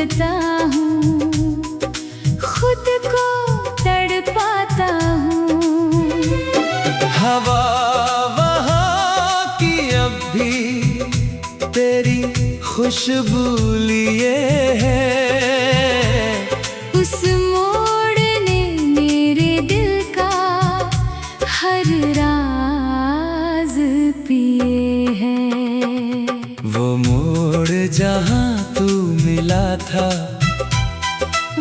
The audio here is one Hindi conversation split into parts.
ढूंढता हूँ, खुद को तड़पाता हूँ। हवा वहाँ की अब भी तेरी खुशबू लिए है। उस मोड़ ने मेरे दिल का हर राज पिए है। वो मोड़ जहाँ तू मिला था,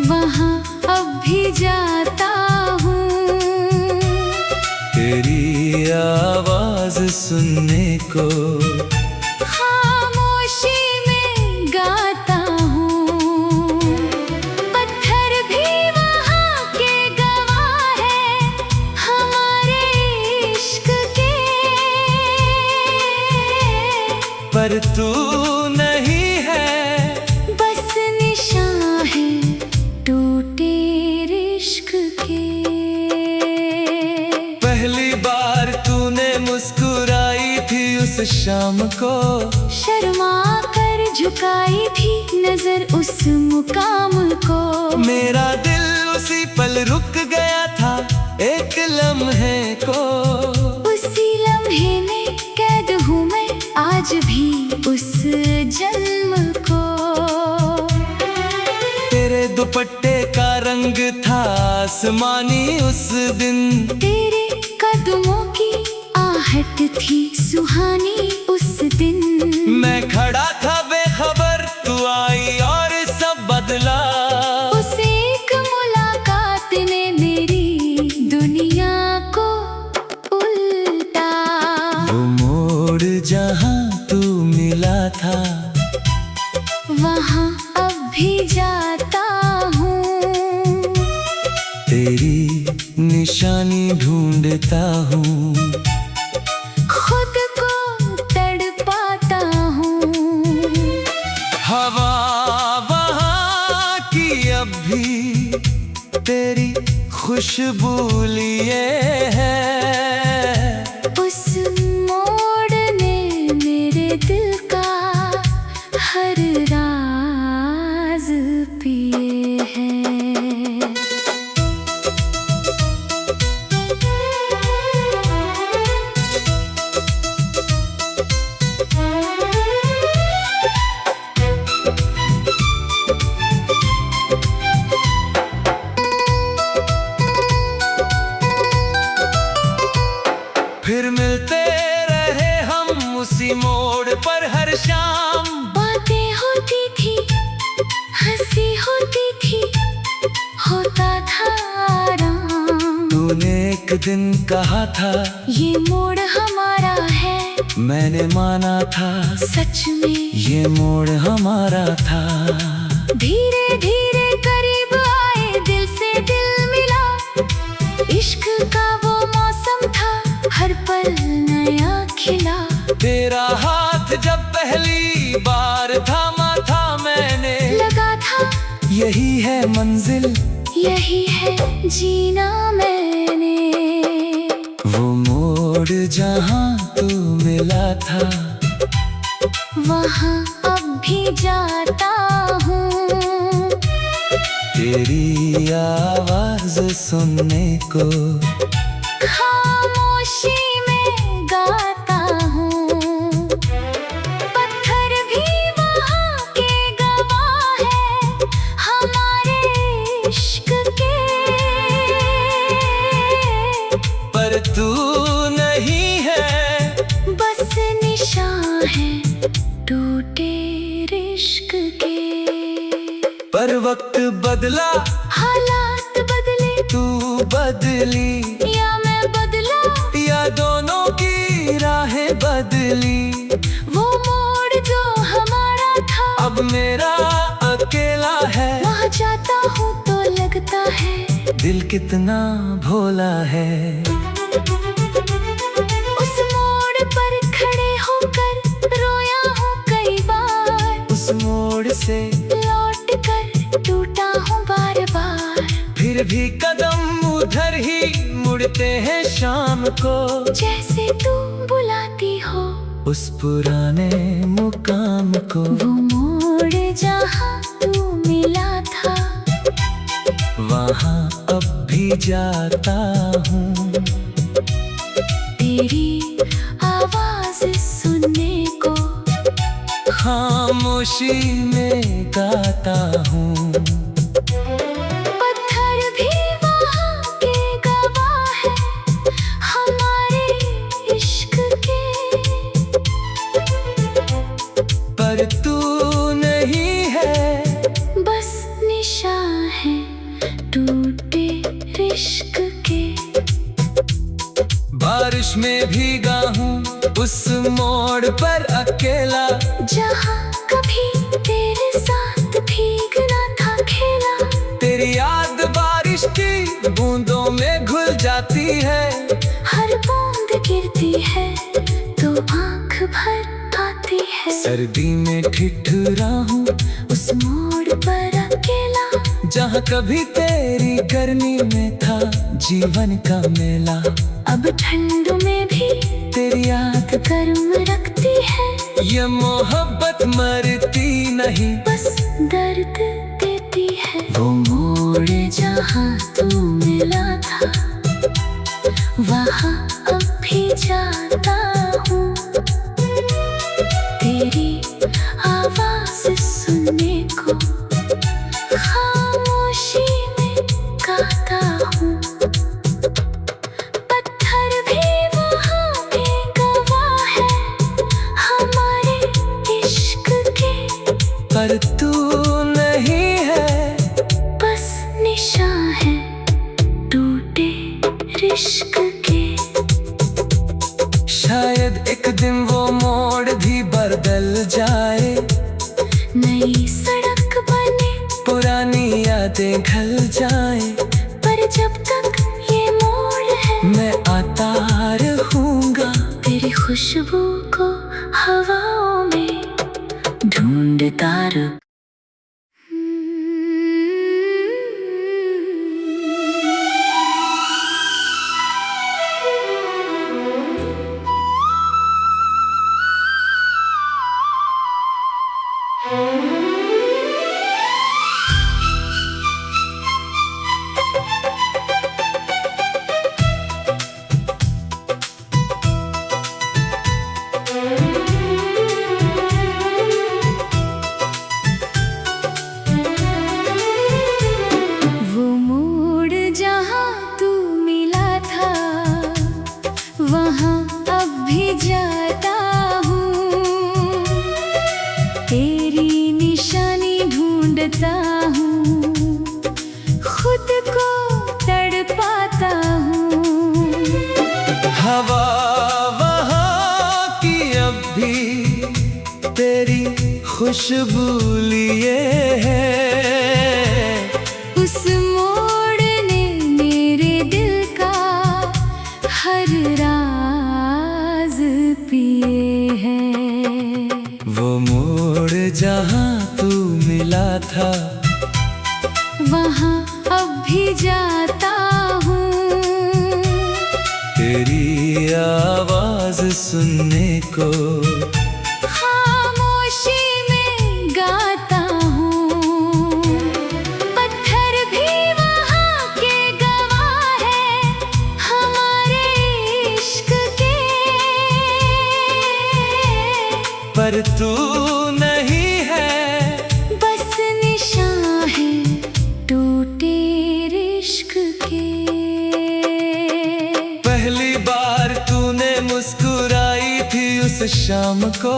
वहाँ अब भी जाता हूँ। तेरी आवाज सुनने को खामोशी में गाता हूँ। पत्थर भी वहाँ के गवाह है हमारे इश्क के। पर तू नहीं है, बस निशान है टूटे इश्क के। पहली बार तूने मुस्कुराई थी उस शाम को, शर्मा कर झुकाई थी नजर उस मुकाम को। मेरा दिल उसी पल रुक गया था एक लम्हे को। उसी लम्हे में कैद हूँ मैं आज भी उस जन्म को। तेरे दुपट्टे का रंग था आसमानी उस दिन, तेरे कदमों की आहट थी सुहानी उस दिन। मैं खड़ा था बेखबर, तू आई और सब बदला। उस एक मुलाकात ने मेरी दुनिया को उल्टा। वो मोड़ जहाँ तू मिला था, वहाँ अब भी जाता हूँ। तेरी निशानी ढूंढता हूँ, खुद को तड़पाता हूँ। हवा वहाँ की अब भी तेरी खुशबू लिए है। उस मोड़ ने मेरे दिल का हर राज पिए है। फिर मिलते रहे हम उसी मोड़ पर हर शाम। बातें होती थी, हंसी होती थी, होता था आराम। तूने एक दिन कहा था ये मोड़ हमारा है, मैंने माना था सच में ये मोड़ हमारा था। धीरे धीरे करीब आए, दिल से दिल मिला। इश्क का वो मौसम था, हर पल नया खिला। तेरा हाथ जब पहली बार थामा था मैंने, लगा था यही है मंजिल, यही है जीना मैंने। वो मोड़ जहाँ तू मिला था, वहाँ अब भी जाता हूँ। तेरी आवाज सुनने को खामोशी में गाता हूँ। पत्थर भी वहाँ के गवाह है हमारे इश्क के। पर तू नहीं है, बस निशान है टूटे इश्क के। पर वक्त बदला, हालात बदले, तू बदली या मैं बदला, या दोनों की राहें बदली। वो मोड़ जो हमारा था अब मेरा अकेला है। वहाँ जाता हूँ तो लगता है दिल कितना भोला है। उस मोड़ पर खड़े होकर रोया हूँ कई बार। उस मोड़ से लौट कर टूटा हूँ बार बार। फिर भी कदम उधर ही मुड़ते हैं शाम को, जैसे तू बुलाती हो उस पुराने मुकाम को। वो मोड़ जहाँ तू मिला भी जाता हूँ। तेरी आवाज सुनने को खामोशी में गाता हूँ। पत्थर भी वहाँ के गवाह है हमारे इश्क के। पर तू नहीं है, बस निशान है टूटे इश्क के। बारिश में भीगा हूँ उस मोड़ पर अकेला, जहाँ कभी तेरे साथ भीगना था खेला। तेरी याद बारिश की बूंदों में घुल जाती है। हर बूंद गिरती है तो आँख भर आती है। सर्दी में ठिठुरा हूँ उस मोड़ पर अकेला, जहाँ कभी तेरी गर्मी में था जीवन का मेला। अब ठंड में भी तेरी याद गर्म रखती है। ये मोहब्बत मरती नहीं, बस दर्द देती है। वो मोड़ जहाँ तू मिला था, वहाँ अब भी जाता हूँ। तेरी आवाज सुनने को खामोशी में गाता हूँ। पत्थर भी वहाँ पे गवाह है हमारे इश्क के। पर तू नहीं है, बस निशान है टूटे इश्क के। शायद एक दिन वो मोड़ भी बदल जाए, नई सड़क बने, पुरानी यादें घल जाए। पर जब तक ये मोड़ है, मैं आता रहूँगा तेरी खुशबू को हवाओं में ढूंढता रहूं। वो मोड़ जहाँ तू मिला था, वहाँ अब भी जाता हूँ। तेरी निशानी ढूंढता हूँ, खुद को तड़पाता हूँ। हवा वहाँ की अब भी तेरी खुशबू लिए है। उस मोड़ ने मेरे दिल का हर राज पिए हैं। वो मोड़ जहाँ तू मिला था, वहाँ अब भी जाता हूँ। तेरी आवाज सुनने को खामोशी में गाता हूँ। पत्थर भी वहाँ के गवाह है हमारे इश्क के। पर तू नहीं है, बस निशान है टूटे इश्क के। पहली बार तूने मुस्कुराई थी उस शाम को,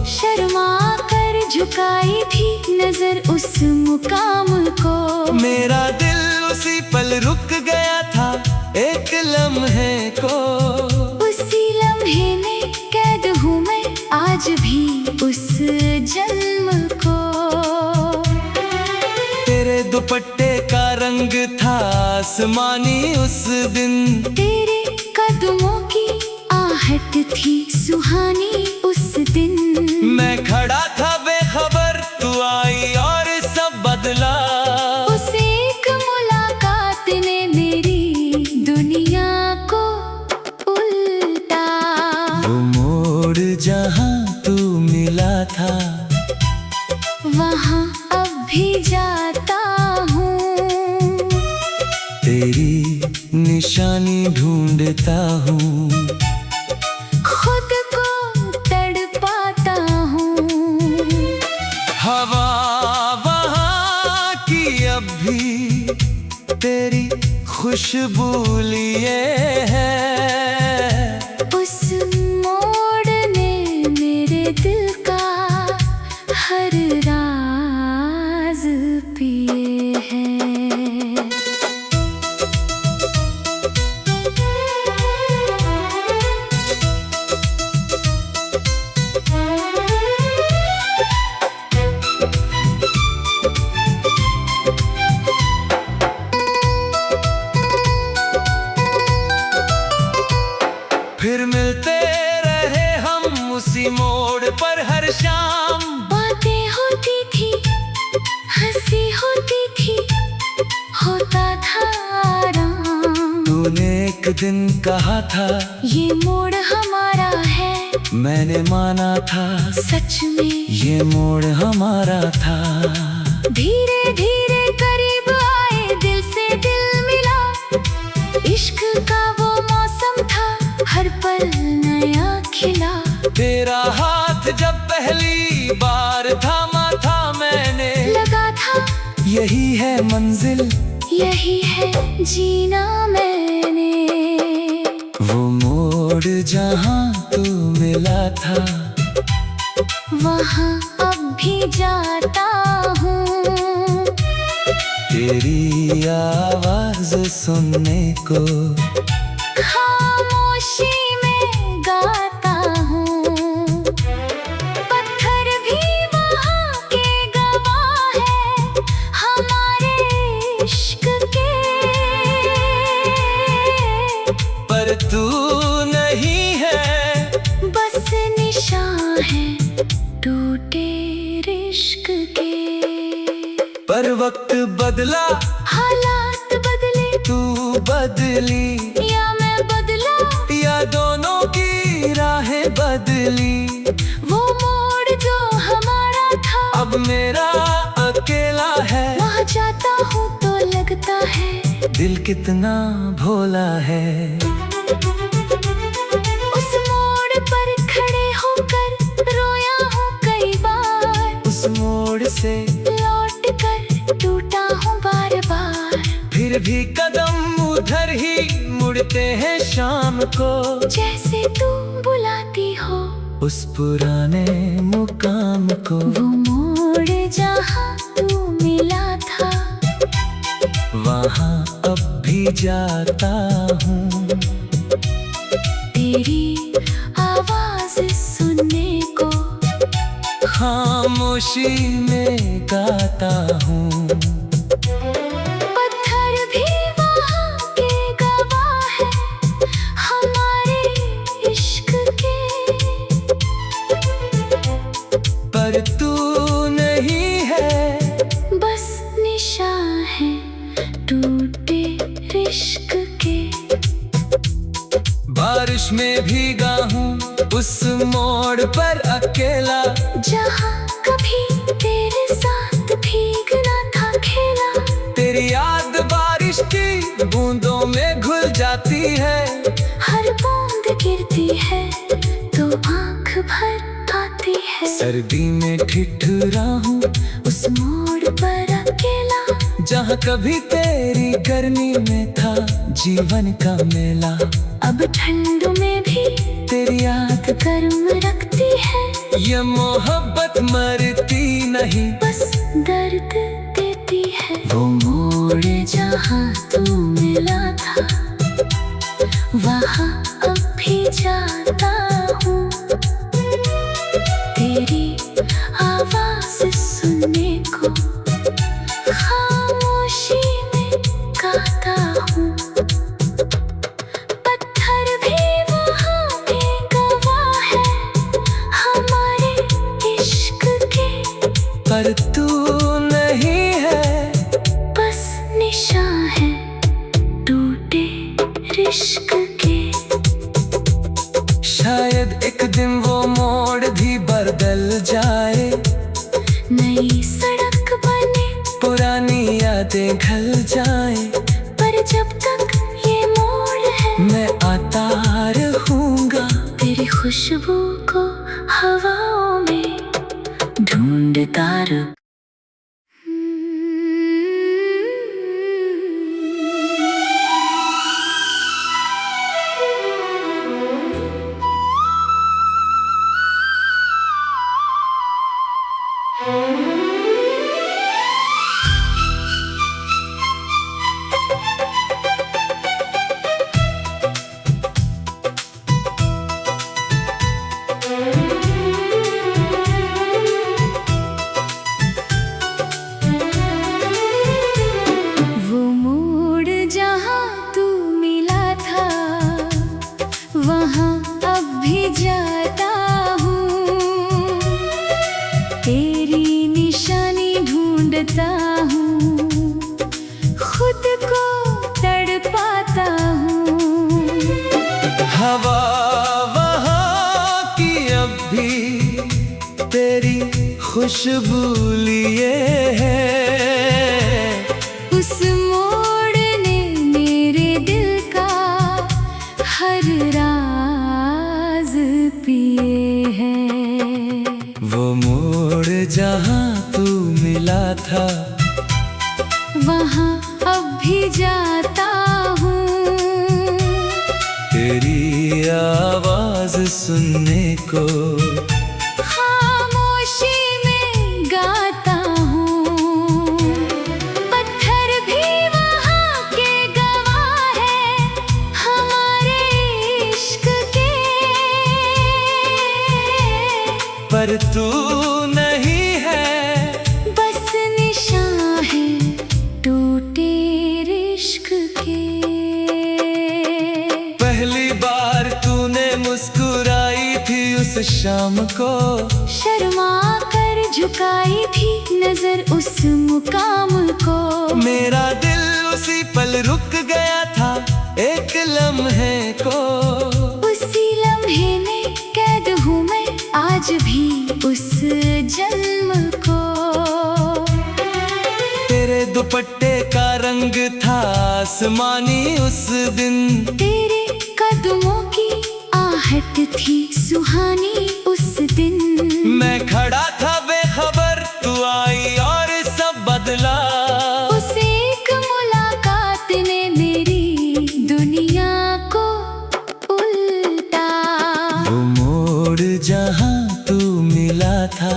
शर्मा कर झुकाई थी नजर उस मुकाम को। मेरा दिल उसी पल रुक गया था एक लम्हे को। उसी लम्हे में कैद हूँ मैं आज भी उस जन्म को। तेरे दुपट्टे का रंग था आसमानी उस दिन, तेरे कदमों की आहट थी सुहानी उस दिन। मैं खड़ा था बेखबर, तू आई और सब बदला। उस एक मुलाकात ने मेरी दुनिया को उल्टा। वो मोड़ जहाँ तू मिला था, वहाँ अब भी जाता हूँ। तेरी निशानी ढूंढता हूँ, खुद को तड़पाता हूँ। हवा वहाँ की अब भी तेरी खुशबू लिए है। उस मोड़ ने मेरे दिल का हर राज पिए हैं। फिर मिलते रहे हम उसी मोड़ पर हर शाम। बातें होती थी, हंसी होती थी, होता था आराम। तूने एक दिन कहा था ये मोड़ हमारा है, मैंने माना था सच में ये मोड़ हमारा था। धीरे धीरे करीब आए, दिल से दिल मिला। इश्क का वो मौसम था, हर पल नया खिला। तेरा हाथ जब पहली बार थामा था मैंने, लगा था यही है मंजिल, यही है जीना मैंने। वो मोड़ जहाँ तू मिला था, वहाँ अब भी जाता हूँ। तेरी आवाज सुनने को खामोशी में गाता हूँ। पत्थर भी वहाँ के गवाह है, हमारे इश्क के। पर तू नहीं है, बस निशान है टूटे इश्क के। पर वक्त बदला, हालात बदले, तू बदली, या मैं बदला, या दोनों की राहें बदली। वो मोड़ जो हमारा था अब मेरा अकेला है। वहाँ जाता हूँ तो लगता है दिल कितना भोला है। उस मोड़ पर खड़े होकर रोया हूँ कई बार। उस मोड़ से लौट कर टूटा हूँ बार बार। फिर भी कदम उधर ही मुड़ते हैं शाम को, जैसे तू बुलाती हो उस पुराने मुकाम को। वो मोड़ जहाँ तू मिला था, वहाँ अब भी जाता हूँ। तेरी आवाज सुनने को खामोशी में गाता हूँ। पत्थर भी वहाँ के गवाह है, हमारे इश्क के। पर तू नहीं है, बस निशान है टूटे इश्क के। बारिश में भीगा हूँ उस मोड़ पर अकेला, जहाँ कभी तेरे साथ भीगना था खेला। तेरी याद बारिश की बूंदों में घुल जाती है। हर बूंद गिरती है तो आँख भर आती है। सर्दी में ठिठुरा हूँ उस मोड़ पर अकेला, जहाँ कभी तेरी गर्मी में था जीवन का मेला। अब ठंड में भी तेरी याद गर्म रखती है। ये मोहब्बत मरती नहीं, बस दर्द देती है। वो मोड़ जहाँ तू मिला था, वहाँ अब भी जाता हूँ। तेरी आवाज सुनने को खामोशी में गाता हूँ। पत्थर भी वहाँ पे गवाह है, हमारे इश्क के। पर तू नहीं है, बस निशान है टूटे इश्क के। शायद एक दिन वो मोड़ भी बदल जाए, नई सड़क बने, पुरानी यादें घल जाए। पर जब तक ये मोड़ खुशबू को हवाओं में ढूंढता रुक। वहाँ अब भी जाता हूँ, तेरी निशानी ढूंढता हूँ, खुद को तड़पाता हूँ। हवा वहाँ की अब भी तेरी खुशबू लिए है। उस मोड़ ने मेरे दिल का हर राज पिए हैं। वो मोड़ जहाँ तू मिला था, वहाँ अब भी जाता हूँ, तेरी आवाज सुनने को खामोशी में गाता हूँ। पत्थर भी वहाँ के गवाह है हमारे इश्क के, पर तू नहीं है, बस निशान है टूटे इश्क के। पहली बार तूने मुस्कुराई थी उस शाम को, शर्मा कर झुकाई थी नजर उस मुकाम को। मेरा दिल उसी पल रुक गया था एक लम्हे को। उसी लम्हे में कैद हूँ मैं आज भी उस जन्म को। तेरे दुपट्टे का रंग था आसमानी उस दिन, तेरे कदमों की आहट थी सुहानी उस दिन। मैं खड़ा था बेखबर, तू आई और सब बदला। उस एक मुलाकात ने मेरी दुनिया को उल्टा। वो मोड़ जहाँ तू मिला था,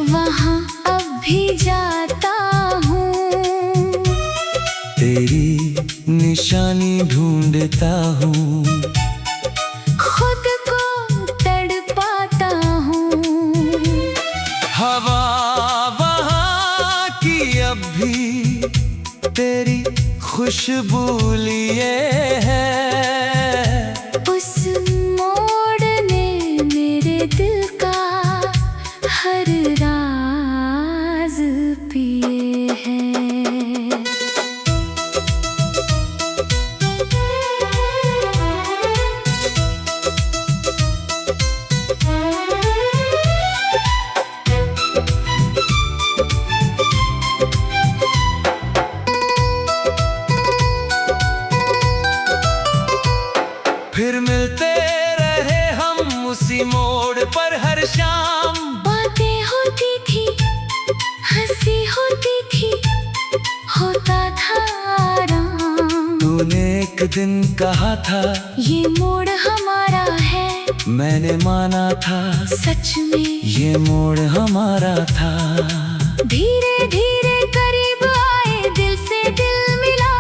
वहाँ अब भी जाता हूँ, तेरी निशानी ढूंढता हूँ, खुद को तड़पाता हूँ। हवा वहाँ की अब भी तेरी खुशबू लिए है। उस मोड़ ने मेरे दिल का हर राज पिए हैं। फिर मिलते रहे हम उसी मोड़ पर हर शाम। बातें होती थी, हंसी होती थी, होता था आराम। तूने एक दिन कहा था ये मोड़ हमारा है, मैंने माना था सच में ये मोड़ हमारा था। धीरे धीरे करीब आए, दिल से दिल मिला,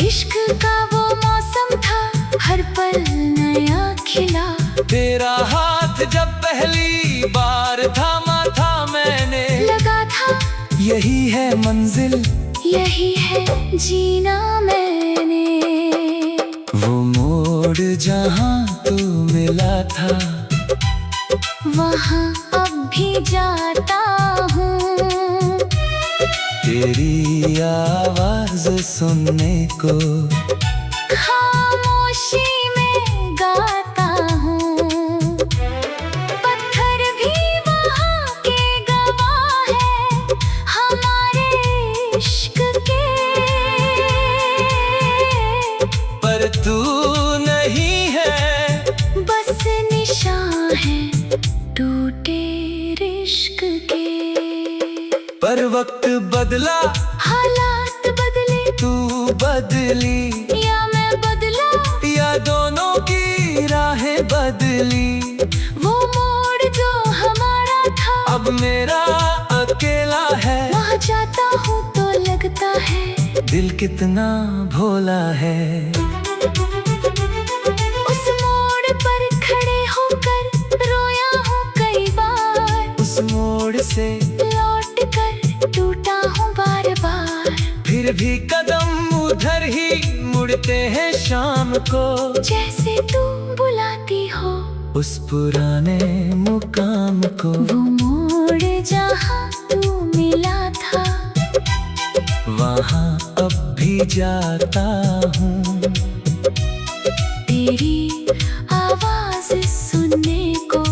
इश्क का वो मौसम था हर पल नया खिला। तेरा हाथ जब पहली बार थामा था मैंने, लगा था यही है मंजिल, यही है जीना मैंने। वो मोड़ जहाँ तू मिला था, वहाँ अब भी जाता हूँ, तेरी आवाज सुनने को खामोशी में गाता हूँ। पत्थर भी वहाँ के गवाह है हमारे इश्क के, पर तू नहीं है, पर वक्त बदला, हालात बदले, तू बदली या मैं बदला, या दोनों की राहें बदली। वो मोड़ जो हमारा था अब मेरा अकेला है, वहाँ जाता हूँ तो लगता है दिल कितना भोला है। उस मोड़ पर खड़े होकर रोया हूँ कई बार, उस मोड़ से लौट कर टूटा हूँ बार बार। फिर भी कदम उधर ही मुड़ते हैं शाम को, जैसे तू बुलाती हो उस पुराने मुकाम को। वो मोड़ जहाँ तू मिला था, वहाँ अब भी जाता हूँ, तेरी आवाज सुनने को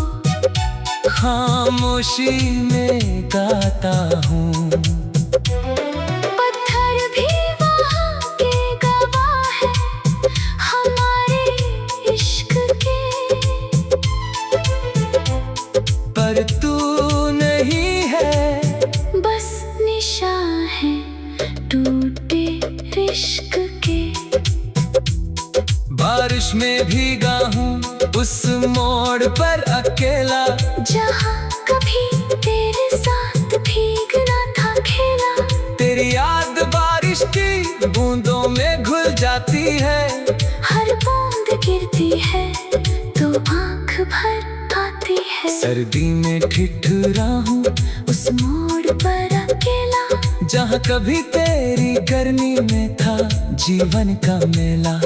खामोशी में गाता हूँ। पत्थर भी वहाँ के गवाह है हमारे इश्क के, पर तू नहीं है, बस निशान है टूटे इश्क के। बारिश में भीगा हूँ उस मोड़ पर अकेला, जहाँ कभी तेरे साथ भीगना था खेला। तेरी याद बारिश की बूंदों में घुल जाती है, हर बूंद गिरती है तो आँख भर आती है। सर्दी में ठिठुरा हूँ उस मोड़ पर अकेला, जहाँ कभी तेरी गर्मी में था जीवन का मेला।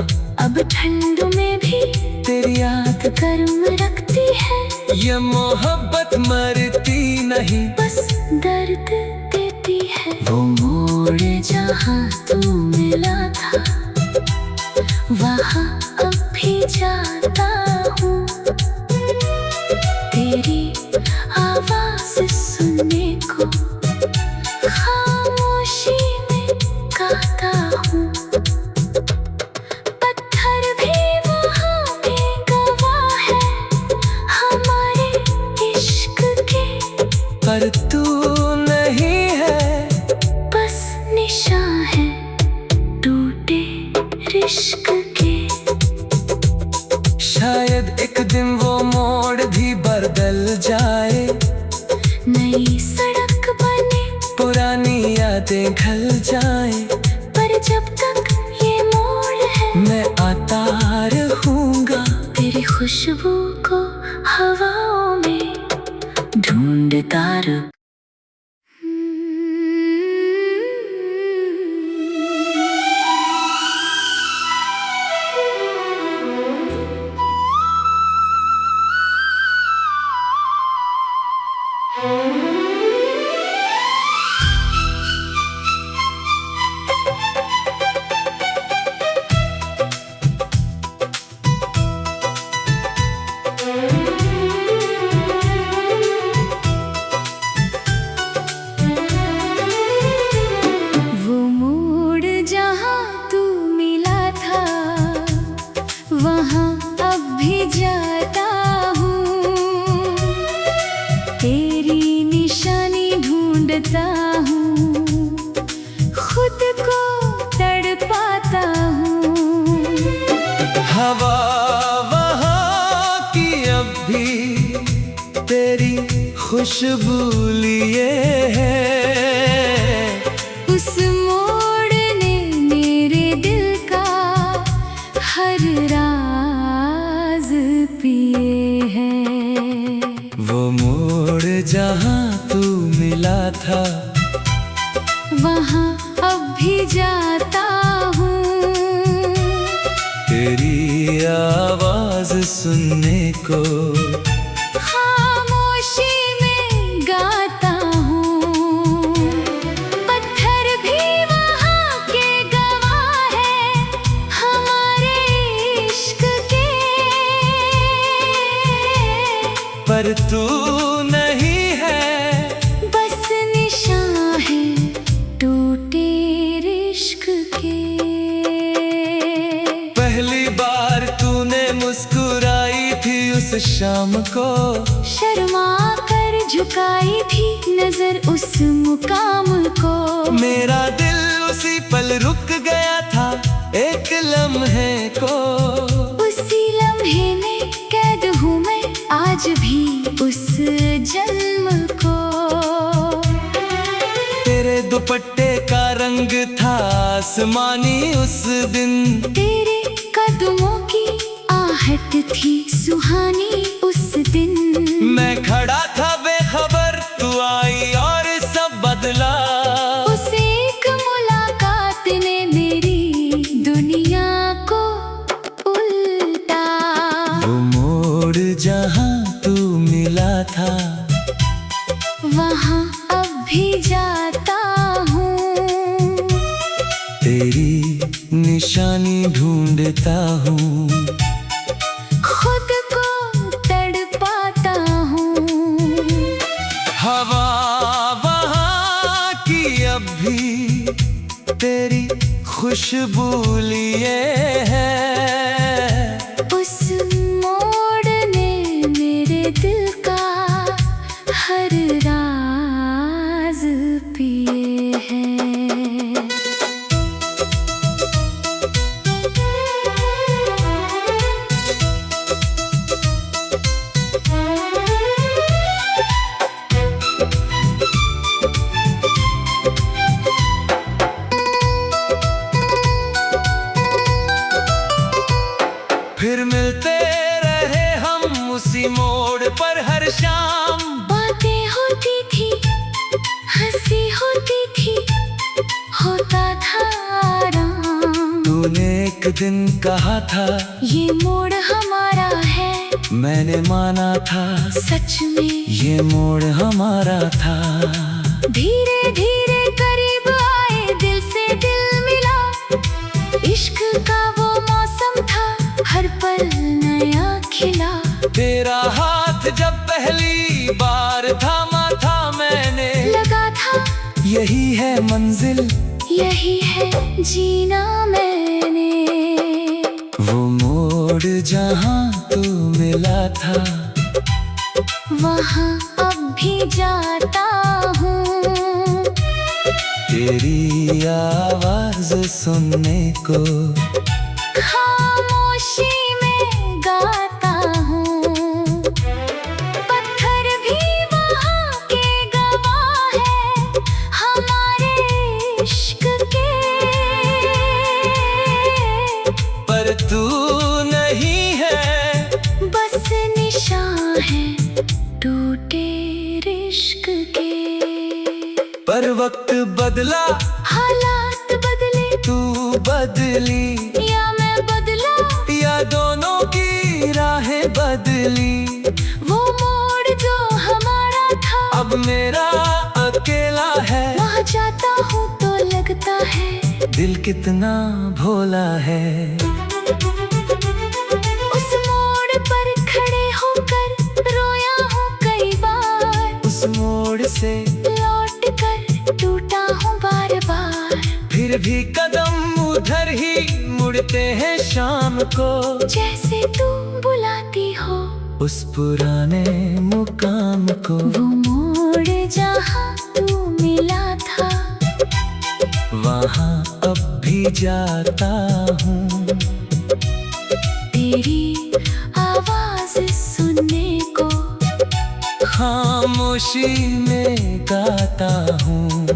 अब ठंड में भी तेरी याद गर्म रखती है, ये मोहब्बत मरती नहीं, बस दर्द देती है। वो मोड़ जहाँ तू मिला था, वहाँ अब भी जाता हूँ, तेरी आवाज सुनने को खामोशी में गाता हूँ। पत्थर भी वहाँ पे गवाह है हमारे इश्क के, पर तू नहीं है, बस निशान है टूटे इश्क के। शायद एक दिन वो मोड़ भी बदल जाए, नई सड़क बने, पुरानी यादें घल जाए, पर जब तक ये मोड़ है मैं आता रहूंगा, तेरी खुशबू को हवाओं में ढूंढता रहूं। वो मोड़ जहाँ तू मिला था, वहाँ अब भी जाता हूँ, तेरी निशानी ढूंढता हूँ, खुद को तड़पाता हूँ। हवा वहाँ की अब भी तेरी खुशबू लिए है, उस मोड़ ने मेरे दिल का हर राज पिए हैं। वो मोड़ जहाँ तू मिला था, वहाँ अब भी जाता हूँ, तेरी आवाज सुनने को खामोशी में गाता हूँ। पत्थर भी वहाँ के गवाह है हमारे इश्क के, पर तू नहीं है, बस निशान है टूटे इश्क के। पहली बार तूने मुस्कुराई थी उस शाम को, शर्मा कर झुकाई थी नजर उस मुकाम को। मेरा दिल उसी पल रुक गया था एक लम्हे को। उसी लम्हे में कैद हूँ मैं आज भी उस जन्म को। तेरे दुपट्टे का रंग था आसमानी उस दिन। तेरे कदमों की आहट थी सुहानी उस दिन। मैं खड़ा था बेखबर, तू आई और सब बदला। उस एक मुलाकात ने मेरी दुनिया को उल्टा। वो मोड़ जहाँ तू मिला था वहाँ अब भी जाता हूँ। तेरी निशानी ढूंढता हूँ, खुद को तड़पाता हूँ। हवा वहाँ की अब भी तेरी खुशबू लिए है। उस मोड़ ने मेरे दिल का हर राज पिए हैं। फिर मिलते रहे हम उसी मोड़ पर हर शाम। बातें होती थी, हंसी होती थी, होता था आराम। तूने एक दिन कहा था ये मोड़ हमारा है। मैंने माना था सच में ये मोड़ हमारा था। धीरे धीरे करीब आए, दिल से दिल मिला। इश्क का वो मौसम था, हर पल नया खिला। तेरा हाथ जब पहली बार थामा था मैंने, लगा था यही है मंजिल, यही है जीना मैंने। वो मोड़ जहाँ तू मिला था वहाँ अब भी जाता हूँ। तेरी आवाज सुनने को खामोशी में गाता हूँ। पत्थर भी वहाँ के गवाह है हमारे इश्क के। पर तू नहीं है, बस निशान है टूटे इश्क के। पर वक्त बदला, हालात बदले, तू बदली या मैं बदला, या दोनों की राहें बदली। वो मोड़ जो हमारा था अब मेरा अकेला है। वहाँ जाता हूँ तो लगता है दिल कितना भोला है। उस मोड़ पर खड़े होकर रोया हूँ कई बार। उस मोड़ से लौट कर टूटा हूँ बार बार। फिर भी कदम उधर ही मुड़ते हैं शाम को। जैसे तू बुलाती हो उस पुराने मुकाम को। वो मोड़ जहाँ तू मिला था वहाँ अब भी जाता हूँ। तेरी आवाज सुनने को खामोशी में गाता हूँ।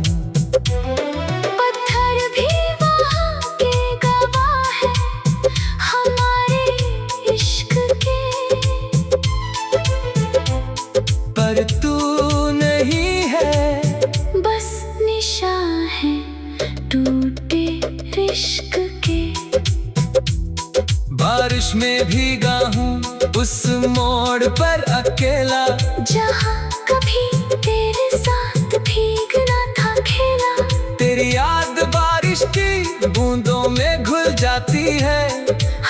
पत्थर भी वहाँ के गवाह है हमारे इश्क के। पर तू नहीं है, बस निशान है टूटे इश्क के। बारिश में भीगा हूँ उस मोड़ पर अकेला। जहाँ कभी तेरे साथ भीगना था खेला। तेरी याद बारिश की बूंदों में घुल जाती है।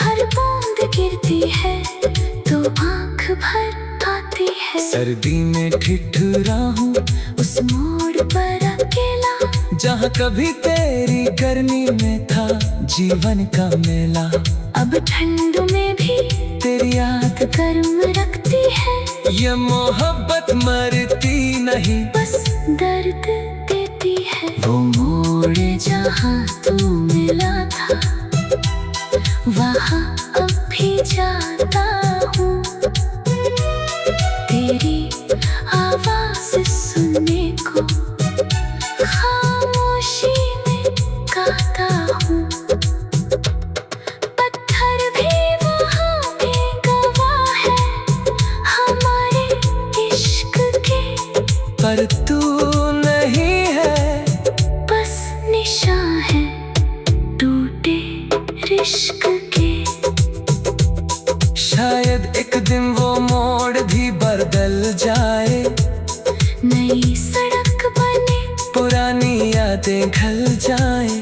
हर बूंद गिरती है तो आँख भर आती है। सर्दी में ठिठुरा हूँ उस मोड़ पर अकेला। जहाँ कभी तेरी गर्मी में था जीवन का मेला। अब ठंड में भी तेरी याद गर्म रखती है। ये मोहब्बत मरती नहीं, बस दर्द देती है। वो मोड़ जहाँ तू मिला था, वहाँ अब भी जाता हूँ। तेरी आवाज़ सुनने को खामोशी में गाता हूँ। पत्थर भी वहाँ पे गवाह है हमारे इश्क के, पर तू नहीं है, बस निशान है टूटे इश्क के। शायद एक दिन वो मोड़ भी बदल जाए, नई सड़क बने, पुरानी यादें घल जाए,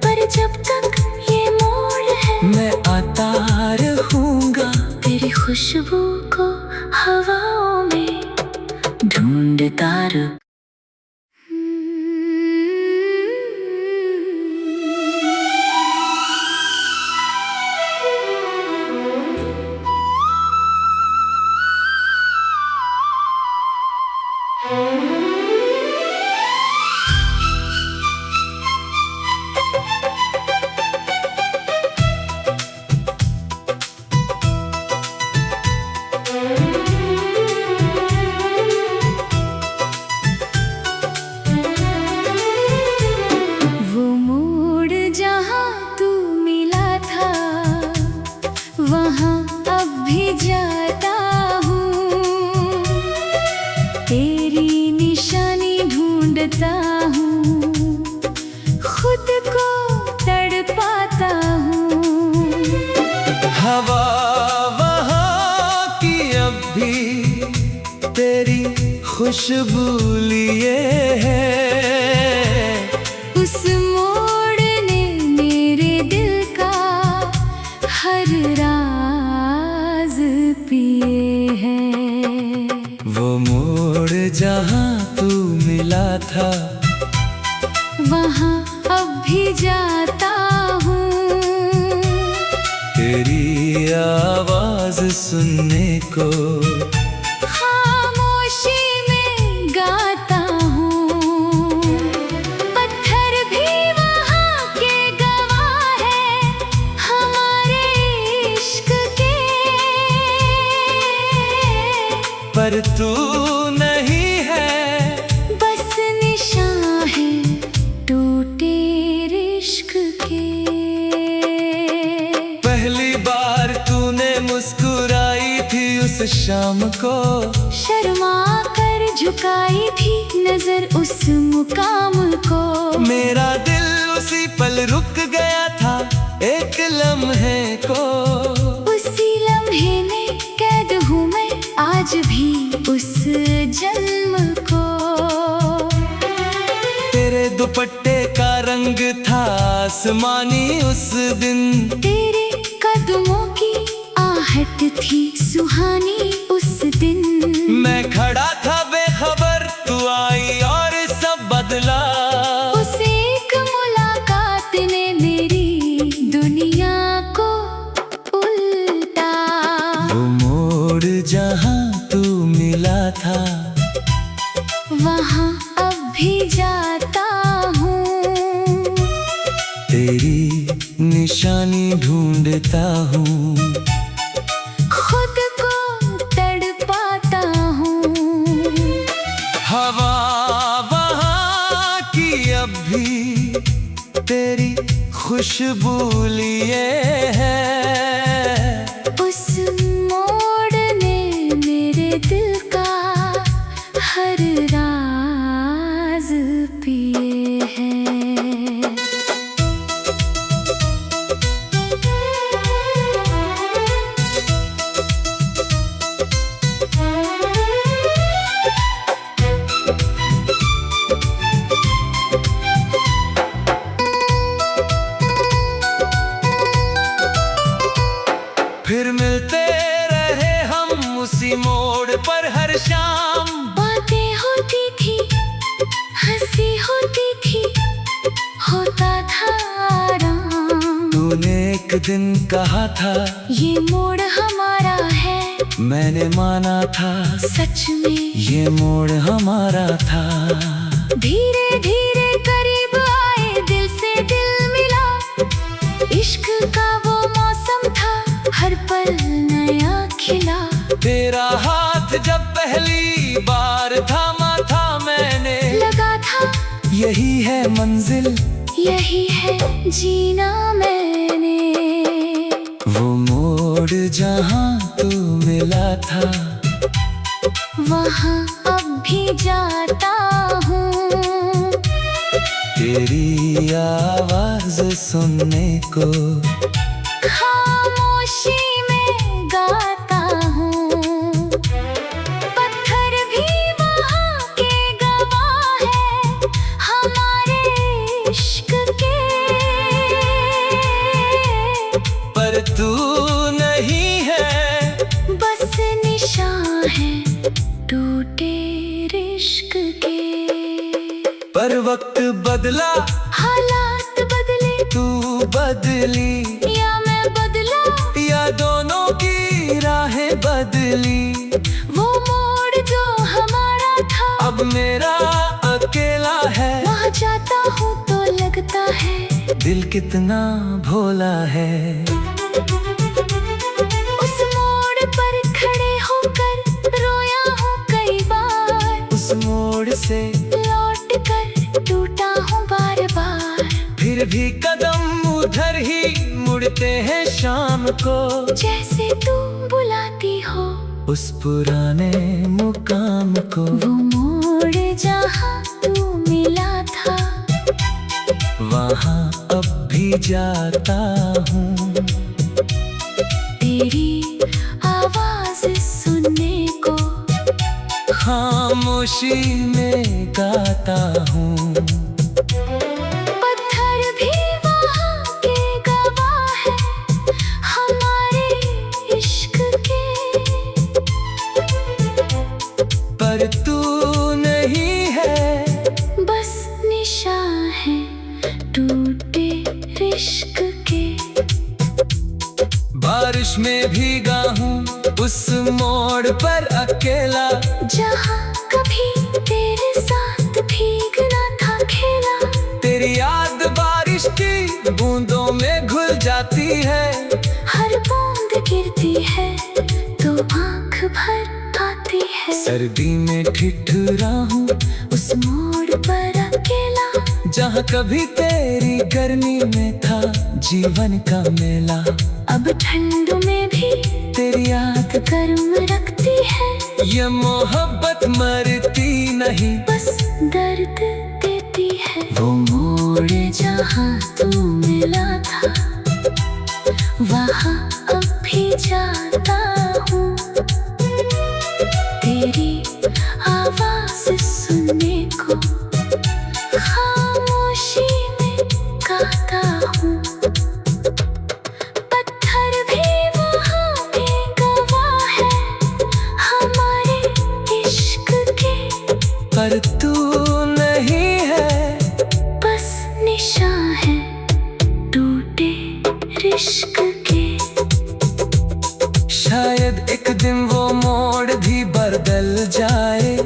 पर जब तक ये मोड़ है, मैं आता रहूंगा तेरी खुशबू को हवाओं में ढूंढता रहूं। वो मोड़ जहाँ तू मिला था, वहाँ अब भी जाता हूँ। तेरी निशानी ढूंढता हूँ, खुद को तड़पाता हूँ। हवा वहाँ की अब भी तेरी खुशबू लिए है। उस मोड़ ने मेरे दिल का हर राज पिए हैं। वो मोड़ जहाँ तू मिला था, वहाँ अब भी जाता हूँ। तेरी आवाज सुनने को खामोशी में गाता हूँ। पत्थर भी वहाँ के गवाह है हमारे इश्क के, पर तू नहीं है, बस निशान है टूटे इश्क के। पहली बार तूने मुस्कुराई थी उस शाम को, शर्मा कर झुकाई थी नजर उस मुकाम को। मेरा दिल उसी पल रुक गया था एक लम्हे को। उसी लम्हे में कैद हूँ मैं आज भी उस जन्म को। तेरे दुपट्टे का रंग था आसमानी उस दिन, तेरे कदमों की आहट थी सुहानी उस दिन। मैं खड़ा था बेखबर, तू आई और सब बदला। उस एक मुलाकात ने मेरी दुनिया को उल्टा। वो मोड़ जहाँ तू मिला था, वहाँ अब भी जाता हूँ। तेरी निशानी ढूंढता हूँ, खुद को तड़पाता हूँ। हवा वहाँ की अब भी तेरी खुशबू लिए है। उस मोड़ ने मेरे दिल का हर राज पिए हैं। फिर मिलते रहे हम उसी मोड़ पर हर शाम। बातें होती थी, हंसी होती थी, होता था आराम। तूने एक दिन कहा था ये मोड़ हमारा है, मैंने माना था सच में ये मोड़ हमारा था। धीरे धीरे करीब आए, दिल से दिल मिला। इश्क का वो मौसम था, हर पल नया खिला। तेरा हाथ जब पहली बार थामा था मैंने, लगा था यही है मंजिल, यही है जीना मैंने। वो मोड़ जहाँ तू मिला था, वहाँ अब भी जाता हूँ। तेरी आवाज सुनने को खामोशी में गाता हूँ। पत्थर भी वहाँ के गवाह है, हमारे इश्क के। पर तू नहीं है, बस निशान है टूटे इश्क के। पर वक्त बदला, हालात बदले, तू बदली या मैं बदला, या दोनों की राहें बदली। वो मोड़ जो हमारा था अब मेरा अकेला है। वहाँ जाता हूँ तो लगता है दिल कितना भोला है। उस मोड़ पर खड़े होकर रोया हूँ कई बार। उस मोड़ से लौट कर टूटा हूँ बार बार। फिर भी कदम उधर ही मुड़ते हैं शाम को, जैसे तू बुलाती हो उस पुराने मुकाम को। वो मोड़ जहाँ तू मिला था, वहाँ अब भी जाता हूँ। तेरी आवाज सुनने को खामोशी में गाता हूँ। पत्थर भी वहाँ के गवाह है, हमारे इश्क के। पर तू नहीं है, बस निशान है टूटे इश्क के। बारिश में भीगा हूँ उस मोड़ पर अकेला, जहाँ कभी तेरे साथ भीगना था खेला। तेरी याद बारिश की बूंदों में घुल जाती है। हर बूंद गिरती है तो आँख भर आती है। सर्दी में ठिठुरा हूँ उस मोड़ पर अकेला, जहाँ कभी तेरी गर्मी में था जीवन का मेला। अब ठंड में भी तेरी याद गर्म रखती है। ये मोहब्बत मरती नहीं, बस दर्द देती है। वो मोड़ जहाँ तू मिला था, वहाँ अब भी जाता हूँ। तेरी आवाज सुनने को खामोशी में गाता हूँ। पत्थर भी वहाँ के गवाह है, हमारे इश्क के। पर तू नहीं है, बस निशान है टूटे इश्क के। शायद एक दिन वो मोड़ भी बदल जाए,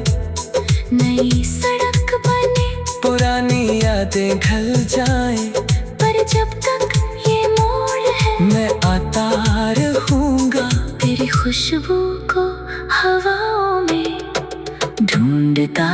नई सड़क बने, पुरानी यादें घल जाए। पर जब तक ये मोड़ है, मैं आता रहूँगा तेरी खुशबू को हवाओं में ढूंढता।